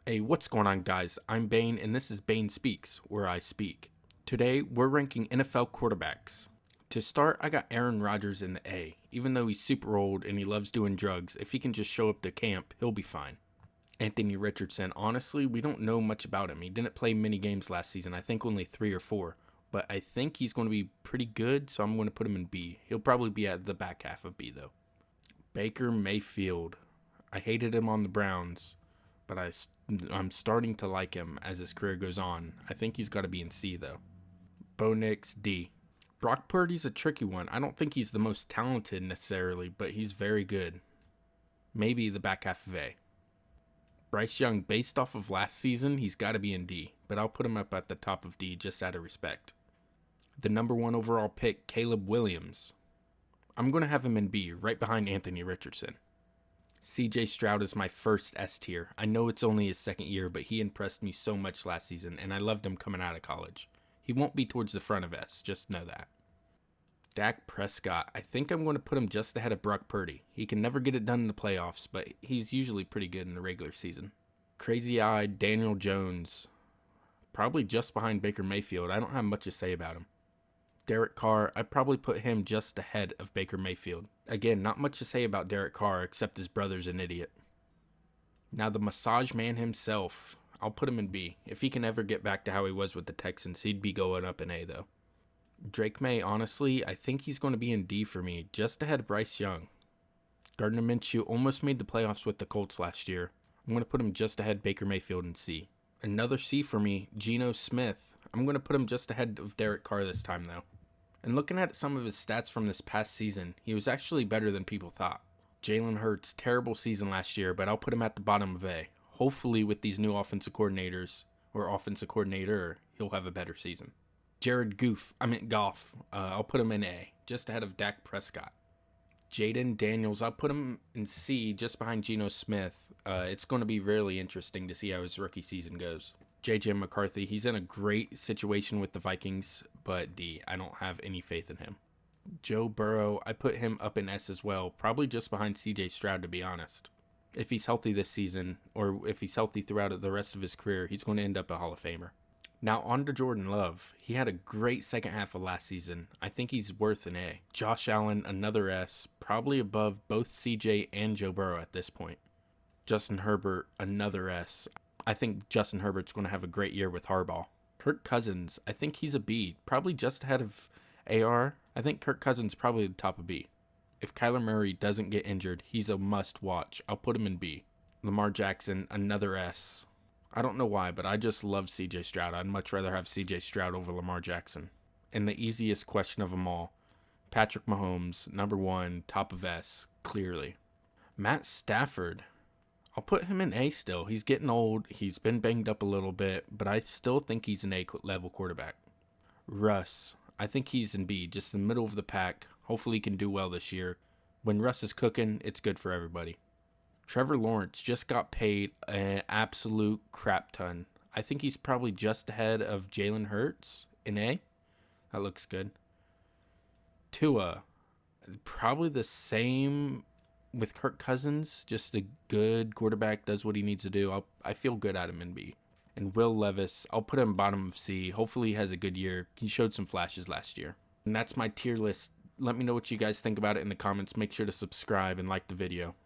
Hey, what's going on, guys? I'm Bane, and this is Bane Speaks, where I speak. Today, we're ranking NFL quarterbacks. To start, I got Aaron Rodgers in the A. Even though he's super old and he loves doing drugs, if he can just show up to camp, he'll be fine. Anthony Richardson, honestly, we don't know much about him. He didn't play many games last season, I think only 3 or 4. But I think he's going to be pretty good, so I'm going to put him in B. He'll probably be at the back half of B, though. Baker Mayfield. I hated him on the Browns, but I'm starting to like him as his career goes on. I think he's got to be in C, though. Bo Nix, D. Brock Purdy's a tricky one. I don't think he's the most talented necessarily, but he's very good. Maybe the back half of A. Bryce Young, based off of last season, he's got to be in D, but I'll put him up at the top of D just out of respect. The number 1 overall pick, Caleb Williams. I'm going to have him in B, right behind Anthony Richardson. CJ Stroud is my first S tier. I know it's only his second year, but he impressed me so much last season, and I loved him coming out of college. He won't be towards the front of S, just know that. Dak Prescott, I think I'm going to put him just ahead of Brock Purdy. He can never get it done in the playoffs, but he's usually pretty good in the regular season. Crazy-eyed Daniel Jones, probably just behind Baker Mayfield. I don't have much to say about him. Derek Carr, I'd probably put him just ahead of Baker Mayfield. Again, not much to say about Derek Carr except his brother's an idiot. Now the massage man himself, I'll put him in B. If he can ever get back to how he was with the Texans, he'd be going up in A, though. Drake May, honestly, I think he's going to be in D for me, just ahead of Bryce Young. Gardner Minshew almost made the playoffs with the Colts last year. I'm going to put him just ahead Baker Mayfield in C. Another C for me, Geno Smith. I'm going to put him just ahead of Derek Carr this time, though. And looking at some of his stats from this past season, he was actually better than people thought. Jalen Hurts, terrible season last year, but I'll put him at the bottom of A. Hopefully with these new offensive coordinators, or offensive coordinator, he'll have a better season. Jared Goff, I'll put him in A, just ahead of Dak Prescott. Jaden Daniels, I'll put him in C, just behind Geno Smith. It's going to be really interesting to see how his rookie season goes. JJ McCarthy, he's in a great situation with the Vikings, but D, I don't have any faith in him. Joe Burrow, I put him up in S as well, probably just behind CJ Stroud, to be honest. If he's healthy this season, or if he's healthy throughout the rest of his career, he's going to end up a Hall of Famer. Now on to Jordan Love. He had a great second half of last season. I think he's worth an A. Josh Allen, another S, probably above both CJ and Joe Burrow at this point. Justin Herbert, another S. I think Justin Herbert's going to have a great year with Harbaugh. Kirk Cousins, I think he's a B, probably just ahead of AR. I think Kirk Cousins probably the top of B. If Kyler Murray doesn't get injured, he's a must watch. I'll put him in B. Lamar Jackson, another S. I don't know why, but I just love CJ Stroud. I'd much rather have CJ Stroud over Lamar Jackson. And the easiest question of them all, Patrick Mahomes, number 1, top of S, clearly. Matt Stafford, I'll put him in A still. He's getting old. He's been banged up a little bit, but I still think he's an A-level quarterback. Russ, I think he's in B, just in the middle of the pack. Hopefully he can do well this year. When Russ is cooking, it's good for everybody. Trevor Lawrence just got paid an absolute crap ton. I think he's probably just ahead of Jalen Hurts in A. That looks good. Tua, probably the same with Kirk Cousins, just a good quarterback, does what he needs to do. I feel good at him in B. And Will Levis, I'll put him bottom of C. Hopefully he has a good year. He showed some flashes last year. And that's my tier list. Let me know what you guys think about it in the comments. Make sure to subscribe and like the video.